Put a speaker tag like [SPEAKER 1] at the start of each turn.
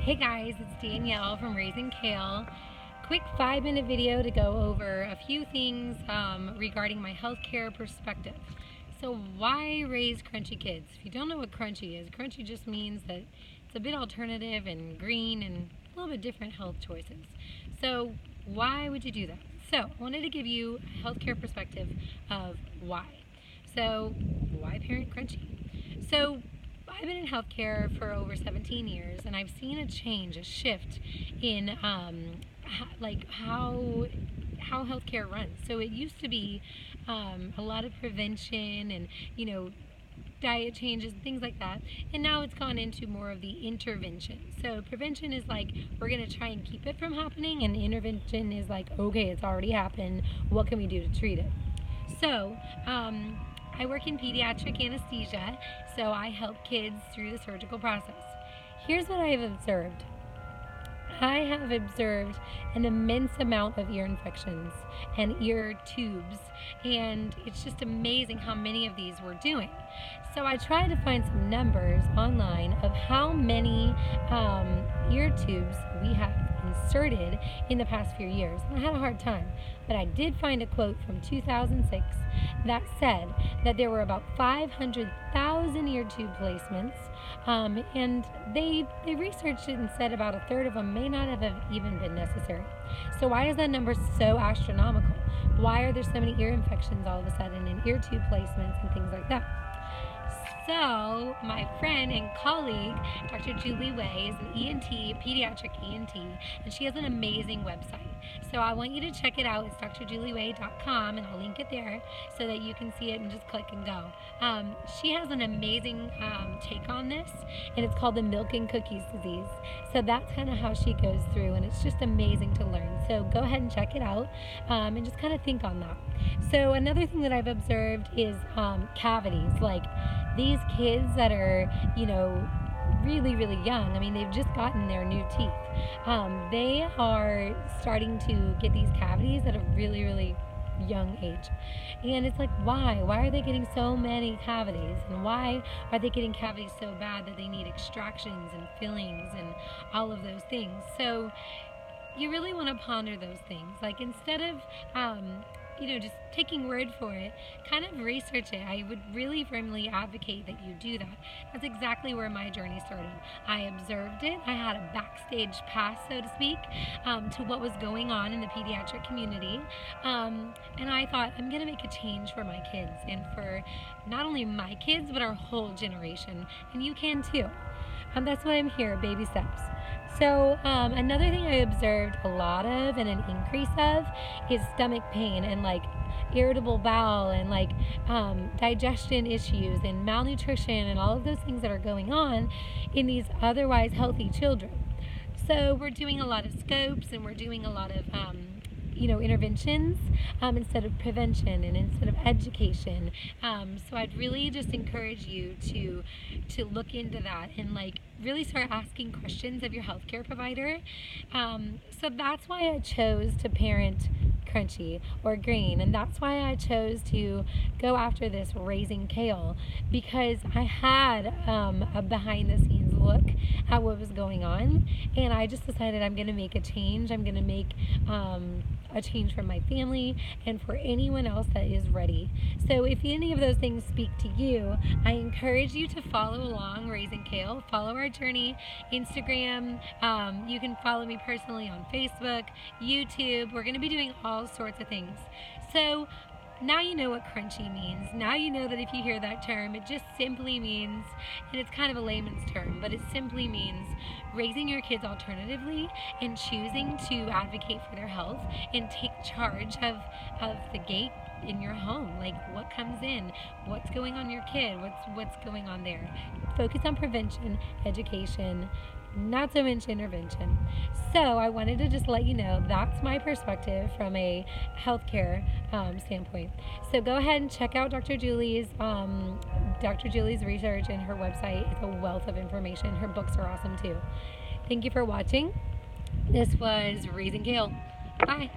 [SPEAKER 1] Hey guys, it's Danielle from Raising Kale. Quick 5-minute video to go over a few things regarding my healthcare perspective. So why raise crunchy kids? If you don't know what crunchy is, crunchy just means that it's a bit alternative and green and a little bit different health choices. So why would you do that? So I wanted to give you a healthcare perspective of why. So why parent crunchy? So I've been in healthcare for over 17 years, and I've seen a change, a shift in how healthcare runs. So it used to be a lot of prevention and diet changes and things like that, and now it's gone into more of the intervention. So prevention is like, we're going to try and keep it from happening, and intervention is like, okay, it's already happened, what can we do to treat it? So I work in pediatric anesthesia, so I help kids through the surgical process. Here's what I have observed. I have observed an immense amount of ear infections and ear tubes, and it's just amazing how many of these we're doing. So I tried to find some numbers online of how many ear tubes we have inserted in the past few years, and I had a hard time, but I did find a quote from 2006 that said that there were about 500,000 ear tube placements, and they researched it and said about a third of them may not have even been necessary. So why is that number so astronomical? Why are there so many ear infections all of a sudden and ear tube placements and things like that? So my friend and colleague, Dr. Julie Way, is an ENT, pediatric ENT, and she has an amazing website. So I want you to check it out. It's drjulieway.com, and I'll link it there so that you can see it and just click and go. She has an amazing take on this, and it's called the milk and cookies disease. So that's kind of how she goes through, and it's just amazing to learn. So go ahead and check it out, and just kind of think on that. So another thing that I've observed is cavities, like these kids that are, really, really young. I mean, they've just gotten their new teeth. They are starting to get these cavities at a really, really young age. And it's like, why? Why are they getting so many cavities? And why are they getting cavities so bad that they need extractions and fillings and all of those things? So you really want to ponder those things. Like, instead of just taking word for it, kind of research it. I would really firmly advocate that you do that. That's exactly where my journey started. I observed it. I had a backstage pass, so to speak, to what was going on in the pediatric community. And I thought, I'm going to make a change for my kids, and for not only my kids, but our whole generation. And you can too. That's why I'm here, baby steps. So another thing I observed a lot of and an increase of is stomach pain and irritable bowel and digestion issues and malnutrition and all of those things that are going on in these otherwise healthy children. So we're doing a lot of scopes, and we're doing a lot of interventions instead of prevention and instead of education. So I'd really just encourage you to look into that and really start asking questions of your healthcare provider. So that's why I chose to parent crunchy or green, and that's why I chose to go after this Raising Kale, because I had a behind the scenes look at what was going on, and I just decided I'm going to make a change. I'm going to make a change for my family and for anyone else that is ready. So if any of those things speak to you, I encourage you to follow along Raising Kale, follow our journey, Instagram. You can follow me personally on Facebook, YouTube. We're going to be doing all sorts of things. So now you know what crunchy means. Now you know that if you hear that term, it just simply means, and it's kind of a layman's term, but it simply means raising your kids alternatively and choosing to advocate for their health and take charge of the gate in your home. Like, what comes in, what's going on in your kid, what's going on there. Focus on prevention, education, not so much intervention. So I wanted to just let you know that's my perspective from a healthcare standpoint. So go ahead and check out Dr. Julie's research and her website. It's a wealth of information. Her books are awesome too. Thank you for watching. This was Raising Kale. Bye.